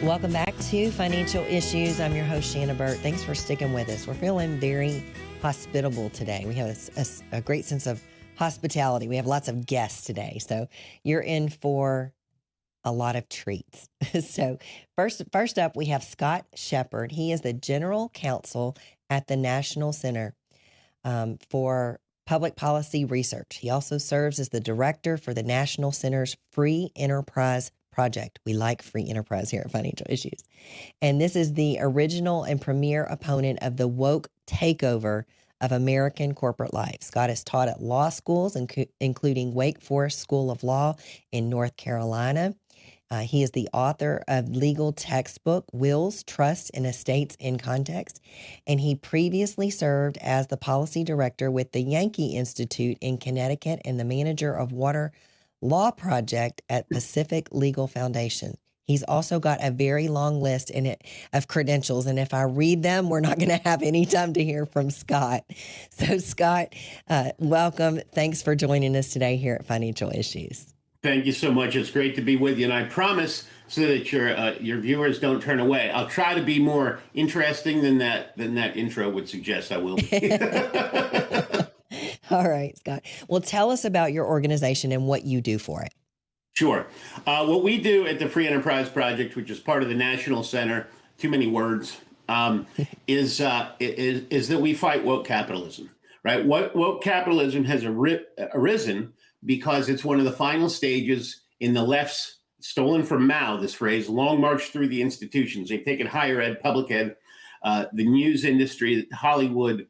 Welcome back to Financial Issues. I'm your host, Shanna Burt. Thanks for sticking with us. We're feeling very hospitable today. We have a great sense of hospitality. We have lots of guests today, so you're in for a lot of treats. So first up, we have Scott Shepard. He is the General Counsel at the National Center for Public Policy Research. He also serves as the Director for the National Center's Free Enterprise Project. We like free enterprise here at Financial Issues. And this is the original and premier opponent of the woke takeover of American corporate life. Scott has taught at law schools, including Wake Forest School of Law in North Carolina. He is the author of legal textbook, Wills, Trusts, and Estates in Context. And he previously served as the policy director with the Yankee Institute in Connecticut and the manager of Water Law Project at Pacific Legal Foundation. He's also got a very long list of credentials, and if I read them, we're not going to have any time to hear from Scott. So, Scott, welcome. Thanks for joining us today here at Financial Issues. Thank you so much. It's great to be with you, and I promise, so that your viewers don't turn away, I'll try to be more interesting than that intro would suggest I will be. All right, Scott. Well, tell us about your organization and what you do for it. Sure. What we do at the Free Enterprise Project, which is part of the National Center, too many words, is that we fight woke capitalism, right? Woke capitalism has arisen because it's one of the final stages in the left's, stolen from Mao, this phrase, long march through the institutions. They've taken higher ed, public ed, the news industry, Hollywood,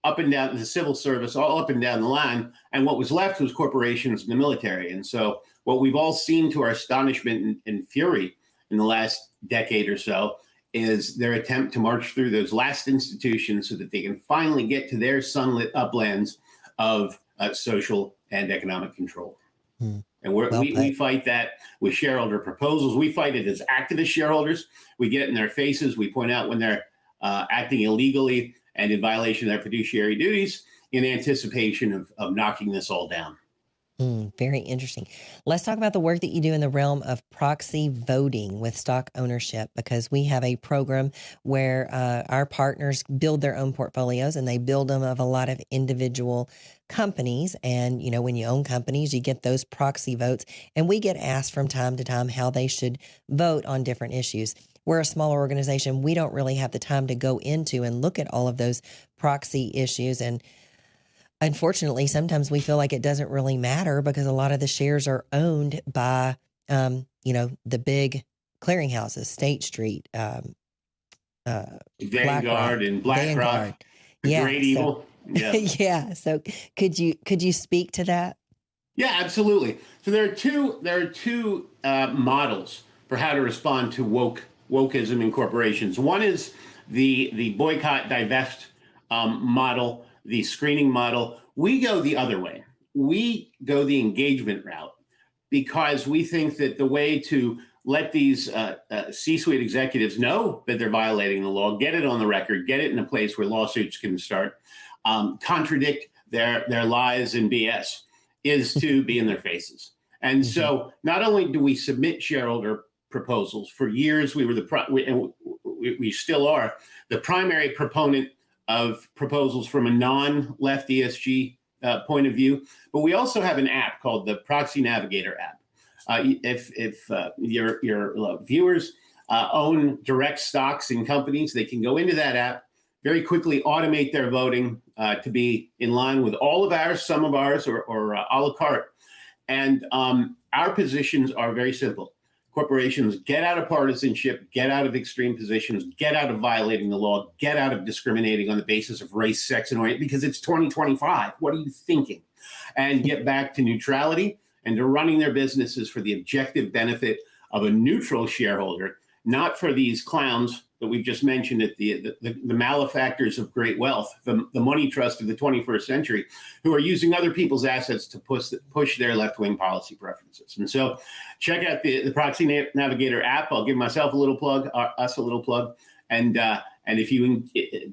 up and down the civil service, all up and down the line. And what was left was corporations and the military. And so what we've all seen to our astonishment and fury in the last decade or so is their attempt to march through those last institutions so that they can finally get to their sunlit uplands of social and economic control. And we fight that with shareholder proposals. We fight it as activist shareholders. We get in their faces. We point out when they're acting illegally and in violation of their fiduciary duties in anticipation of knocking this all down. Very interesting. Let's talk about the work that you do in the realm of proxy voting with stock ownership, because we have a program where our partners build their own portfolios, and they build them of a lot of individual companies. And, you know, when you own companies, you get those proxy votes, and we get asked from time to time how they should vote on different issues. We're a smaller organization. We don't really have the time to go into and look at all of those proxy issues. And unfortunately, sometimes we feel like it doesn't really matter because a lot of the shares are owned by, the big clearinghouses, State Street, Vanguard and BlackRock, great evil. Yeah. Yeah. So could you speak to that? Yeah, absolutely. So there are two models for how to respond to wokeism in corporations. One is the boycott, divest model, the screening model. We go the other way. We go the engagement route because we think that the way to let these C-suite executives know that they're violating the law, get it on the record, get it in a place where lawsuits can start, contradict their lies and BS, is to be in their faces. And so not only do we submit shareholder proposals, for years we were we still are the primary proponent of proposals from a non-left ESG point of view, but we also have an app called the Proxy Navigator app. If your viewers own direct stocks in companies, they can go into that app, very quickly automate their voting to be in line with all of ours, some of ours, or a la carte. And our positions are very simple. Corporations, get out of partisanship, get out of extreme positions, get out of violating the law, get out of discriminating on the basis of race, sex, and orient, because it's 2025. What are you thinking? And get back to neutrality and to running their businesses for the objective benefit of a neutral shareholder, not for these clowns that we've just mentioned, at the malefactors of great wealth, the money trust of the 21st century, who are using other people's assets to push their left-wing policy preferences. And so check out the Proxy Navigator app. I'll give myself a little plug, us a little plug. And if you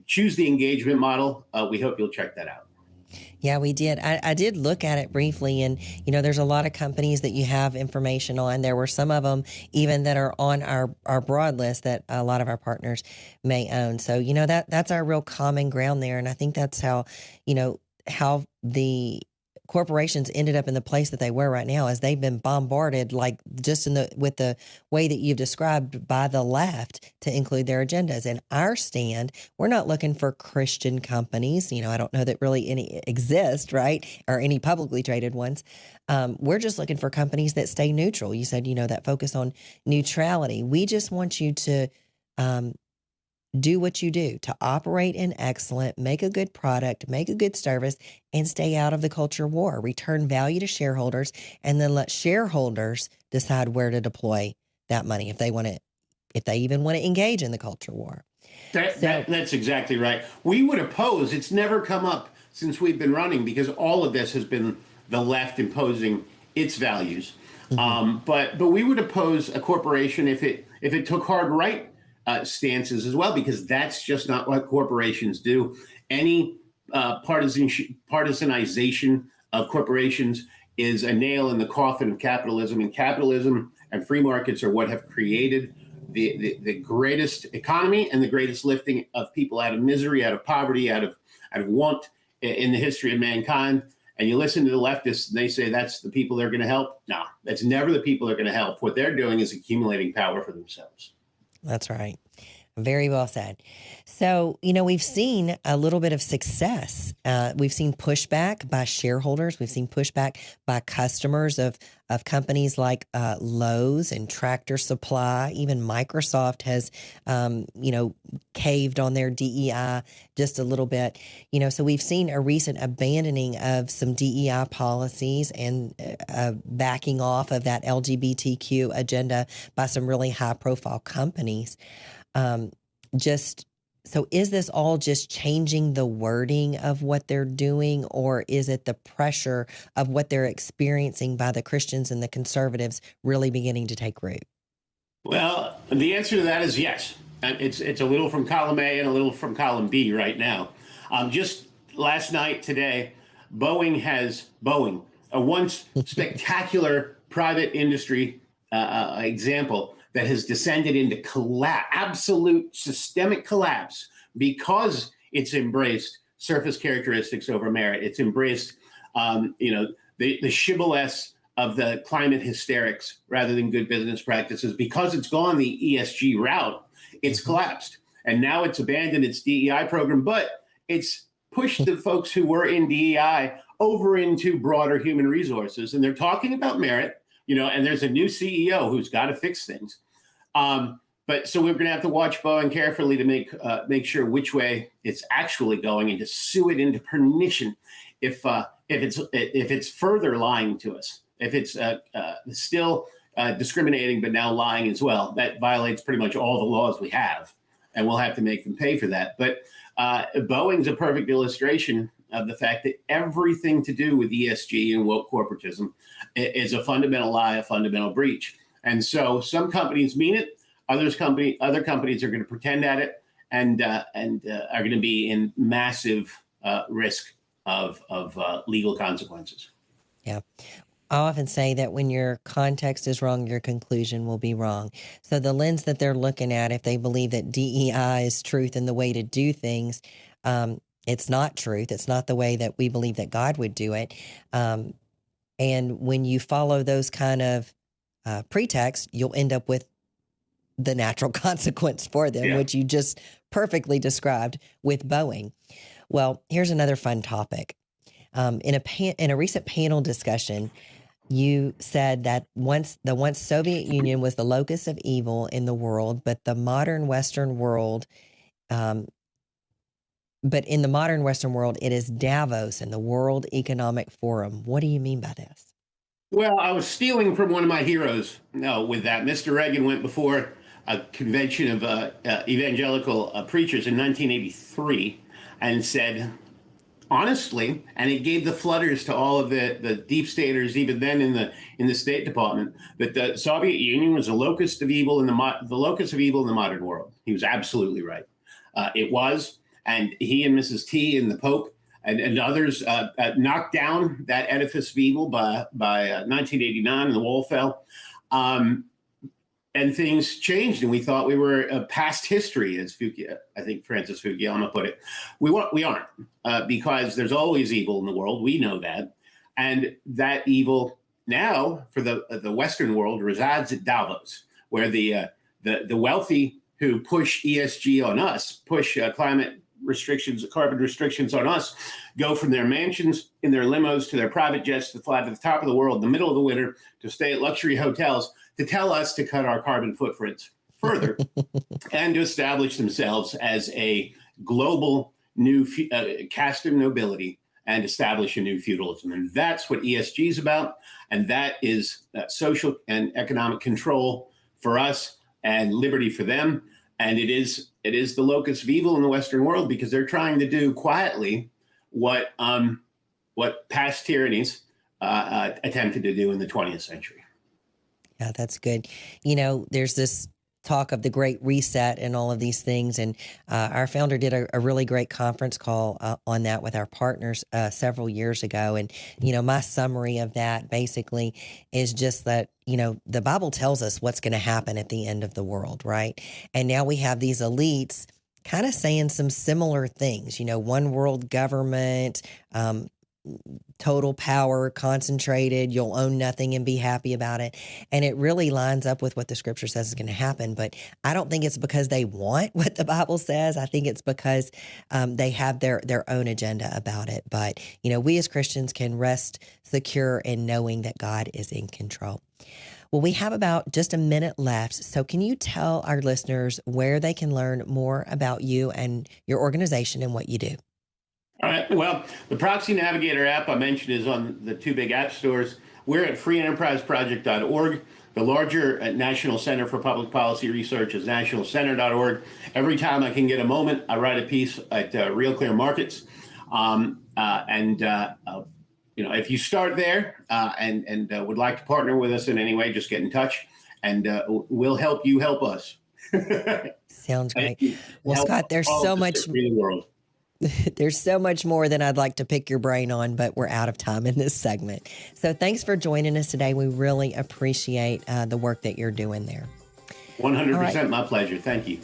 choose the engagement model, we hope you'll check that out. Yeah, we did. I did look at it briefly, and there's a lot of companies that you have information on. There were some of them even that are on our broad list that a lot of our partners may own. So that's our real common ground there, and I think that's how the corporations ended up in the place that they were right now, as they've been bombarded, like just with the way that you've described, by the left to include their agendas. And our stand, we're not looking for Christian companies. I don't know that really any exist, right? Or any publicly traded ones. We're just looking for companies that stay neutral. You said, that focus on neutrality. We just want you to do what you do, to operate in excellence, make a good product, make a good service, and stay out of the culture war. Return value to shareholders, and then let shareholders decide where to deploy that money if they even want to engage in the culture war. That's exactly right. We would oppose. It's never come up since we've been running, because all of this has been the left imposing its values. But we would oppose a corporation if it took hard right stances as well, because that's just not what corporations do. Any partisanization of corporations is a nail in the coffin of capitalism, and capitalism and free markets are what have created the greatest economy and the greatest lifting of people out of misery, out of poverty, out of want in the history of mankind. And you listen to the leftists, and they say that's the people they're going to help. No, that's never the people they're going to help. What they're doing is accumulating power for themselves. That's right. Very well said. So, we've seen a little bit of success. We've seen pushback by shareholders. We've seen pushback by customers of companies like Lowe's and Tractor Supply. Even Microsoft has, caved on their DEI just a little bit. So we've seen a recent abandoning of some DEI policies and backing off of that LGBTQ agenda by some really high-profile companies. So is this all just changing the wording of what they're doing, or is it the pressure of what they're experiencing by the Christians and the conservatives really beginning to take root? Well, the answer to that is yes. It's a little from column A and a little from column B right now. Just last night, today, Boeing, a once spectacular private industry example, that has descended into absolute systemic collapse because it's embraced surface characteristics over merit. It's embraced, the shibboleths of the climate hysterics rather than good business practices. Because it's gone the ESG route, it's collapsed. And now it's abandoned its DEI program, but it's pushed the folks who were in DEI over into broader human resources. And they're talking about merit, and there's a new CEO who's got to fix things. But so we're going to have to watch Boeing carefully to make sure which way it's actually going, and to sue it into perdition if it's further lying to us, if it's still discriminating but now lying as well. That violates pretty much all the laws we have, and we'll have to make them pay for that. But Boeing's a perfect illustration of the fact that everything to do with ESG and woke corporatism is a fundamental lie, a fundamental breach. And so some companies mean it, other companies are going to pretend at it, and are going to be in massive risk of legal consequences. Yeah. I often say that when your context is wrong, your conclusion will be wrong. So the lens that they're looking at, if they believe that DEI is truth and the way to do things, it's not truth. It's not the way that we believe that God would do it. And when you follow those kind of pretext, you'll end up with the natural consequence for them, which you just perfectly described with Boeing. Well, here's another fun topic. In a recent panel discussion, you said that the once Soviet Union was the locus of evil in the world, but in the modern Western world, it is Davos and the World Economic Forum. What do you mean by this? Well, I was stealing from one of my heroes. No, with that, Mr. Reagan went before a convention of evangelical preachers in 1983 and said, honestly, and it gave the flutters to all of the deep staters, even then in the State Department, that the Soviet Union was the locus of evil in the modern world. He was absolutely right. It was, and he and Mrs. T and the Pope and others knocked down that edifice of evil by 1989, and the wall fell. And things changed, and we thought we were past history, as I think Francis Fukuyama put it. We aren't, because there's always evil in the world. We know that, and that evil now for the Western world resides at Davos, where the wealthy who push ESG on us, push climate restrictions, carbon restrictions on us, go from their mansions in their limos to their private jets to fly to the top of the world in the middle of the winter, to stay at luxury hotels, to tell us to cut our carbon footprints further and to establish themselves as a global new caste of nobility and establish a new feudalism. And that's what ESG is about. And that is social and economic control for us and liberty for them. And it is the locus of evil in the Western world, because they're trying to do quietly what past tyrannies attempted to do in the 20th century. Yeah, that's good. There's this talk of the Great Reset and all of these things. And our founder did a really great conference call on that with our partners several years ago. And, my summary of that basically is just that, the Bible tells us what's going to happen at the end of the world, right? And now we have these elites kind of saying some similar things, one world government, total power, concentrated, you'll own nothing and be happy about it. And it really lines up with what the scripture says is going to happen. But I don't think it's because they want what the Bible says. I think it's because they have their own agenda about it. But, we as Christians can rest secure in knowing that God is in control. Well, we have about just a minute left. So can you tell our listeners where they can learn more about you and your organization and what you do? All right. Well, the Proxy Navigator app I mentioned is on the two big app stores. We're at freeenterpriseproject.org. The larger National Center for Public Policy Research is nationalcenter.org. Every time I can get a moment, I write a piece at Real Clear Markets. If you start there and would like to partner with us in any way, just get in touch, and we'll help you help us. Sounds great. Well, Scott, there's so much. There's so much more than I'd like to pick your brain on, but we're out of time in this segment. So thanks for joining us today. We really appreciate the work that you're doing there. 100%, my pleasure. Thank you.